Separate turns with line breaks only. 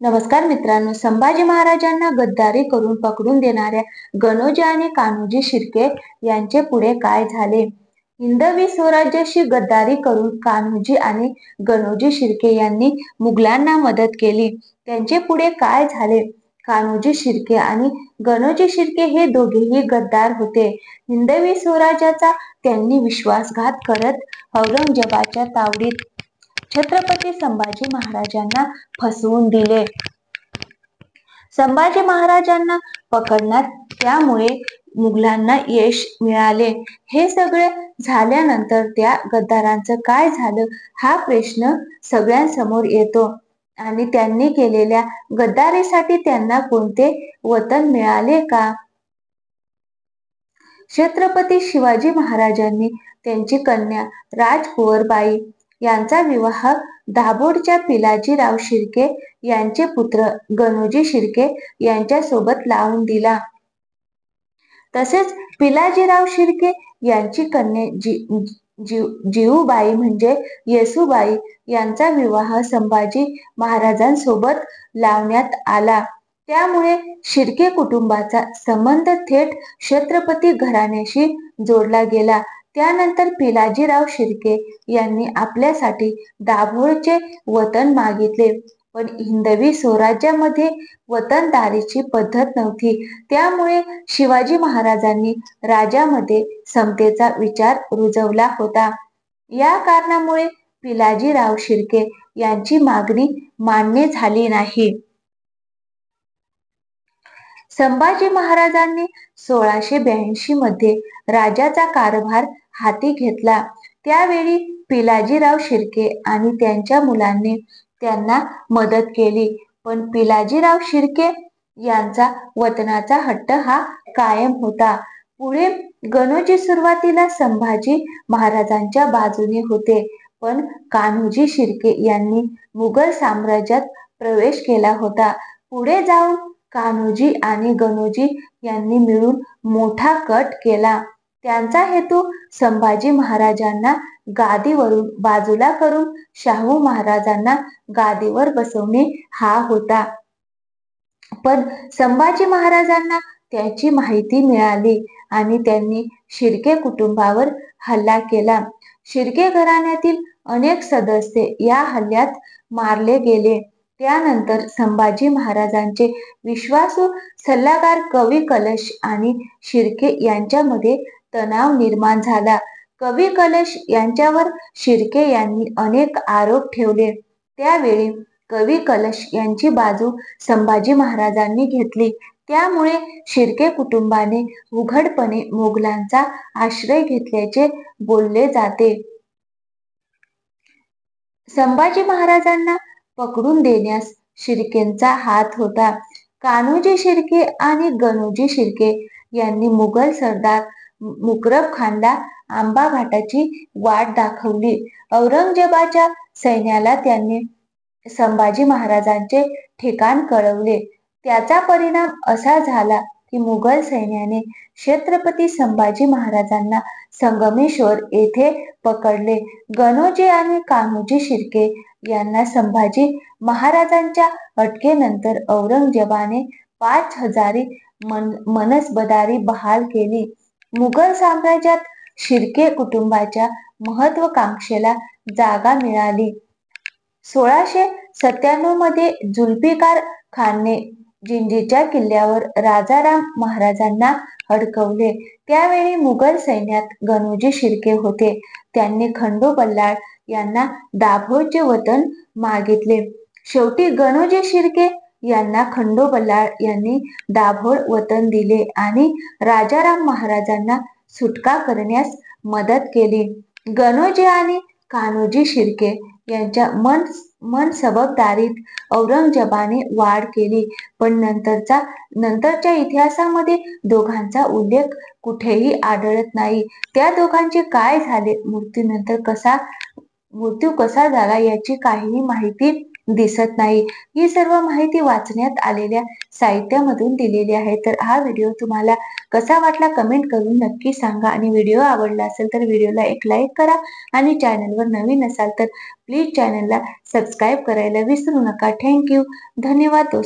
नमस्कार मित्रांनो, संभाजी महाराजांना गद्दारी करून पकडून देणाऱ्या गणोजी आणि कान्होजी शिर्के यांचे पुढे काय झाले? हिंदवी स्वराज्याशी गद्दारी करून कान्होजी आणि गणोजी शिर्के यांनी मुघलांना मदत केली. त्यांचे पुढे काय झाले? कान्होजी शिर्के आणि गणोजी शिर्के हे दोघेही गद्दार होते. हिंदवी स्वराज्याचा त्यांनी विश्वासघात करत औरंगजेबाच्या तावडीत छत्रपती संभाजी महाराजांना फसवून दिले. संभाजी महाराजांना पकडण्यात त्यामुळे मुघलांना यश मिळाले. हे सगळे झाल्यानंतर त्या गद्दारांचं काय झालं हा प्रश्न सगळ्यांसमोर येतो आणि त्यांनी केलेल्या गद्दारीसाठी त्यांना कोणते वतन मिळाले का? छत्रपती शिवाजी महाराजांनी त्यांची कन्या राजकुंवरबाई यांचा विवाह दाभोळच्या पिलाजीराव शिर्के यांचे पुत्र गणोजी शिर्के यांच्यासोबत लावून दिला. तसेच पिलाजीराव शिर्के यांची कन्या जिवूबाई म्हणजे येसूबाई यांचा विवाह संभाजी महाराजांसोबत लावण्यात आला. त्यामुळे शिर्के कुटुंबाचा संबंध थेट छत्रपती घराण्याशी जोडला गेला. त्यानंतर पिलाजीराव शिर्के यांनी आपल्यासाठी दाभोळचे वतन मागितले, पण हिंदवी स्वराज्यामध्ये वतनदारीची पद्धत नव्हती. त्यामुळे शिवाजी महाराजांनी राज्यामध्ये समतेचा विचार रुजवला होता. या कारणामुळे पिलाजीराव शिर्के यांची मागणी मान्य झाली नाही. संभाजी महाराजांनी 1682 मध्ये राज्याचा कारभार हाती घेतला. त्यावेळी पिलाजीराव शिर्के आणि त्यांच्या मुलांनी त्यांना मदत केली, पण पिलाजीराव शिर्के यांचा वतनाचा हट्ट हा कायम होता. पुढे गणोजी सुरुवातीला संभाजी महाराजांच्या बाजूने होते, पण कान्होजी शिर्के यांनी मुघल साम्राज्यात प्रवेश केला होता. पुढे जाऊन कान्होजी आणि गणोजी यांनी मिळून मोठा कट केला. त्यांचा हेतू संभाजी महाराजांना गादीवरून बाजूला करून शाहू महाराजांना गादीवर बसवणे हा होता. पण संभाजी महाराजांना त्याची माहिती मिळाली आणि त्यांनी शिर्के कुटुंबावर हल्ला केला. शिर्के घराण्यातील अनेक सदस्य या हल्ल्यात मारले गेले. त्यानंतर संभाजी महाराजांचे विश्वासू सल्लागार कवी कलश आणि शिर्के यांच्यामध्ये तणाव निर्माण झाला. कवी कलश यांच्यावर शिर्के यांनी अनेक आरोप ठेवले. त्यावेळी कवी कलश यांची बाजू संभाजी महाराजांनी घेतली. त्यामुळे शिर्के कुटुंबाने उघडपणे मोगलांचा आश्रय घेतल्याचे बोलले जाते. संभाजी महाराजांना पकडून देण्यास शिर्केंचा हात होता. कान्होजी शिर्के आणि गणोजी शिर्के यांनी मुघल सरदार मुकरब खानला आंबा घाटाची वाट दाखवली. औरंगजेबाच्या सैन्याला त्यांनी संभाजी महाराजांचे ठिकाण कळवले. त्याचा परिणाम असा झाला की मुघल सैन्याने छत्रपती संभाजी महाराजांना संगमेश्वर येथे पकडले. गणोजी आणि कान्होजी शिर्के यांना संभाजी महाराजांच्या अटकेनंतर औरंगजेबाने 5000 मनसबदारी बहाल केली. मुघल साम्राज्यात शिर्के कुटुंबाच्या महत्त्वाकांक्षेला जागा मिळाली. 1697 मध्ये जुल्फिकार खानने जिंजीच्या किल्ल्यावर राजाराम महाराजांना अडकवले. त्यावेळी मुघल सैन्यात गणोजी शिर्के होते. त्यांनी खंडू बल्लाळ यांना दाभोळचे वतन मागितले. शेवटी गणोजी शिर्के यांना खंडू बल्लाळ यांनी दाभोळ वतन दिले आणि राजाराम महाराजांना सुटका करण्यास मदत केली. गणोजी आणि कान्होजी शिर्के यांच्या मनसबदारीत औरंगजेबाने वाढ केली, पण नंतरच्या इतिहासामध्ये दोघांचा उल्लेख कुठेही आढळत नाही. त्या दोघांचे काय झाले, मृत्यू कसा झाला याची काहीही माहिती दिसत नाही. ही सर्व माहिती वाचण्यात आलेल्या साहित्यामधून दिलेली आहे. तर हा व्हिडिओ तुम्हाला कसा वाटला कमेंट करून नक्की सांगा आणि व्हिडिओ आवडला असेल तर व्हिडिओला एक लाईक करा आणि चॅनलवर नवीन असाल तर प्लीज चॅनलला सबस्क्राईब करायला विसरू नका. थँक्यू. धन्यवाद दोस्तों.